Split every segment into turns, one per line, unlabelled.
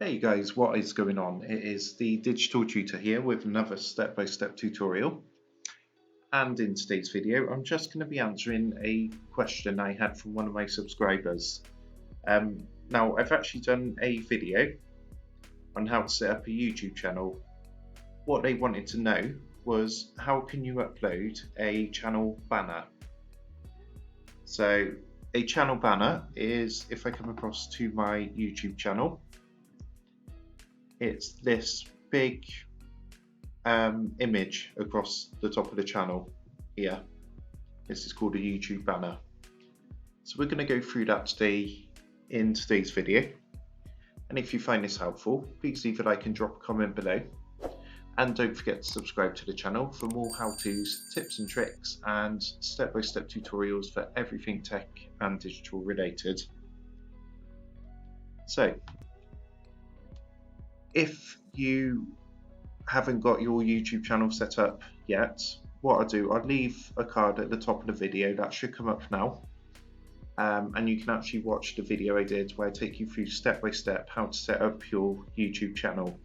Hey guys, what is going on? It is the digital tutor here with another step-by-step tutorial. And in today's video, I'm just going to be answering a question I had from one of my subscribers. Now, I've actually done a video on how to set up a YouTube channel. What they wanted to know was how can you upload a channel banner? So a channel banner is, if I come across to my YouTube channel, it's this big image across the top of the channel here. This is called a YouTube banner. So we're going to go through that today in today's video. And if you find this helpful, please leave a like and drop a comment below. And don't forget to subscribe to the channel for more how-tos, tips and tricks, and step-by-step tutorials for everything tech and digital related. So, if you haven't got your YouTube channel set up yet, what I'll do, I'll leave a card at the top of the video that should come up now. And you can actually watch the video I did where I take you through step by step how to set up your YouTube channel.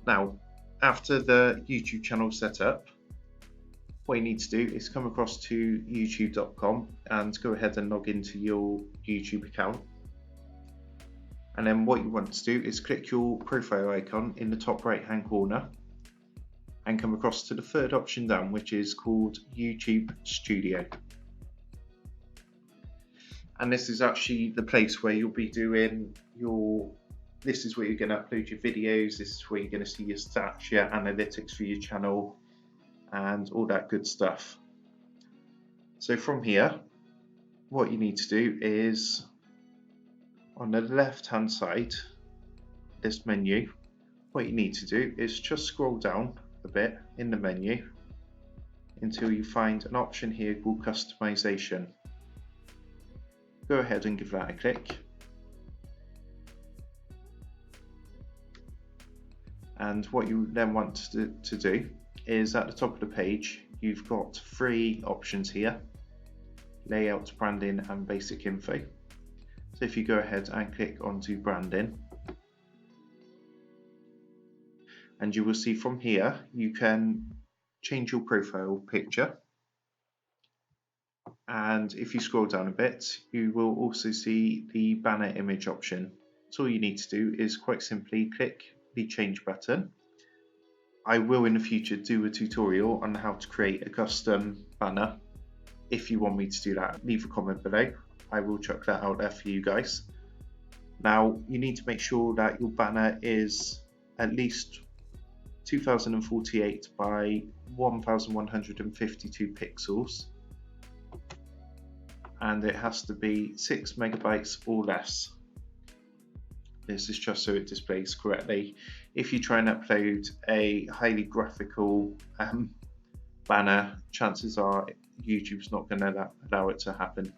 Now, after the YouTube channel set up, what you need to do is come across to youtube.com and go ahead and log into your YouTube account. And then what you want to do is click your profile icon in the top right hand corner and come across to the third option down, which is called YouTube Studio. And this is actually the place where you'll be doing this is where you're going to upload your videos, this is where you're going to see your stats, your analytics for your channel, and all that good stuff. So from here, what you need to do is, on the left hand side, this menu, what you need to do is just scroll down a bit in the menu until you find an option here called customization. Go ahead and give that a click. And what you then want to do is, at the top of the page, you've got three options here: layout, branding, and basic info. So if you go ahead and click onto branding, and you will see from here you can change your profile picture, and if you scroll down a bit you will also see the banner image option. So all you need to do is quite simply click the change button. I will in the future do a tutorial on how to create a custom banner. If you want me to do that, leave a comment below. I will chuck that out there for you guys. Now, you need to make sure that your banner is at least 2048 by 1152 pixels, and it has to be 6 megabytes or less. This is just so it displays correctly. If you try and upload a highly graphical banner, chances are YouTube's not going to allow it to happen.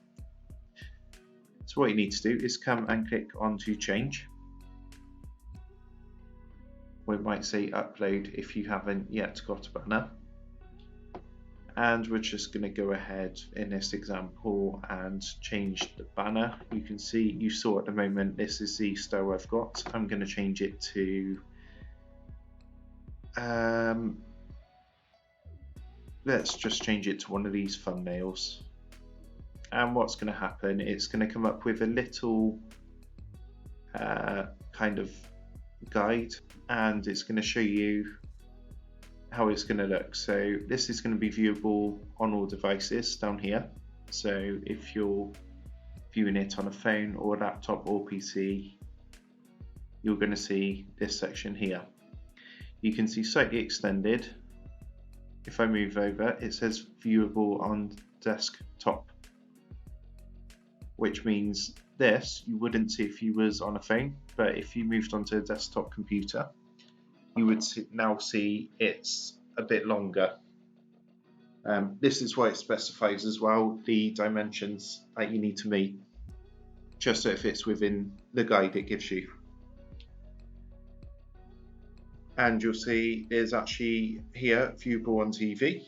So what you need to do is come and click onto change. We might say upload if you haven't yet got a banner. And we're just going to go ahead in this example and change the banner. You can see, you saw at the moment, this is the style I've got. I'm going to change it to let's just change it to one of these thumbnails. And what's going to happen, it's going to come up with a little kind of guide, and it's going to show you how it's going to look. So this is going to be viewable on all devices down here. So if you're viewing it on a phone or a laptop or PC, you're going to see this section here. You can see slightly extended. If I move over, it says viewable on desktop, which means this you wouldn't see if you was on a phone, but if you moved onto a desktop computer, you would now see it's a bit longer. This is why it specifies as well the dimensions that you need to meet, just so it fits within the guide it gives you. And you'll see there's actually here viewable on TV,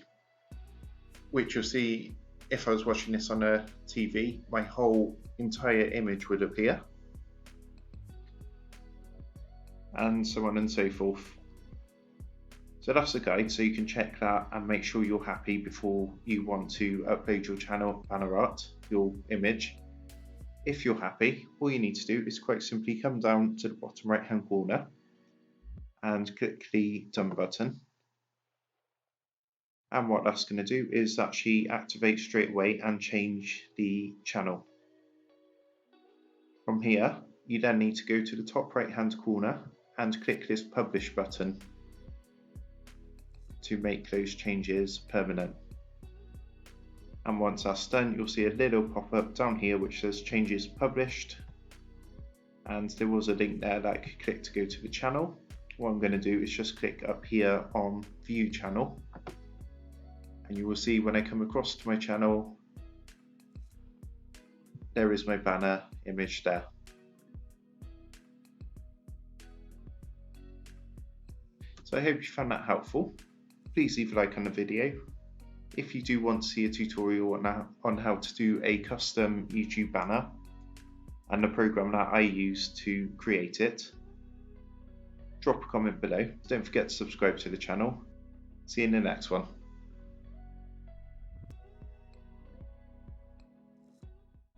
which you'll see if I was watching this on a TV, my whole entire image would appear. and so on and so forth. So that's the guide, so you can check that and make sure you're happy before you want to upload your channel banner art, your image. If you're happy, all you need to do is quite simply come down to the bottom right hand corner and click the done button. And what that's going to do is actually activate straight away and change the channel. From here, you then need to go to the top right hand corner and click this publish button to make those changes permanent. And once that's done, you'll see a little pop-up down here which says changes published, and there was a link there that I could click to go to the channel. What I'm going to do is just click up here on view channel, and you will see when I come across to my channel, there is my banner image there. So I hope you found that helpful. Please leave a like on the video. If you do want to see a tutorial on how to do a custom YouTube banner and the program that I use to create it, drop a comment below. Don't forget to subscribe to the channel. See you in the next one.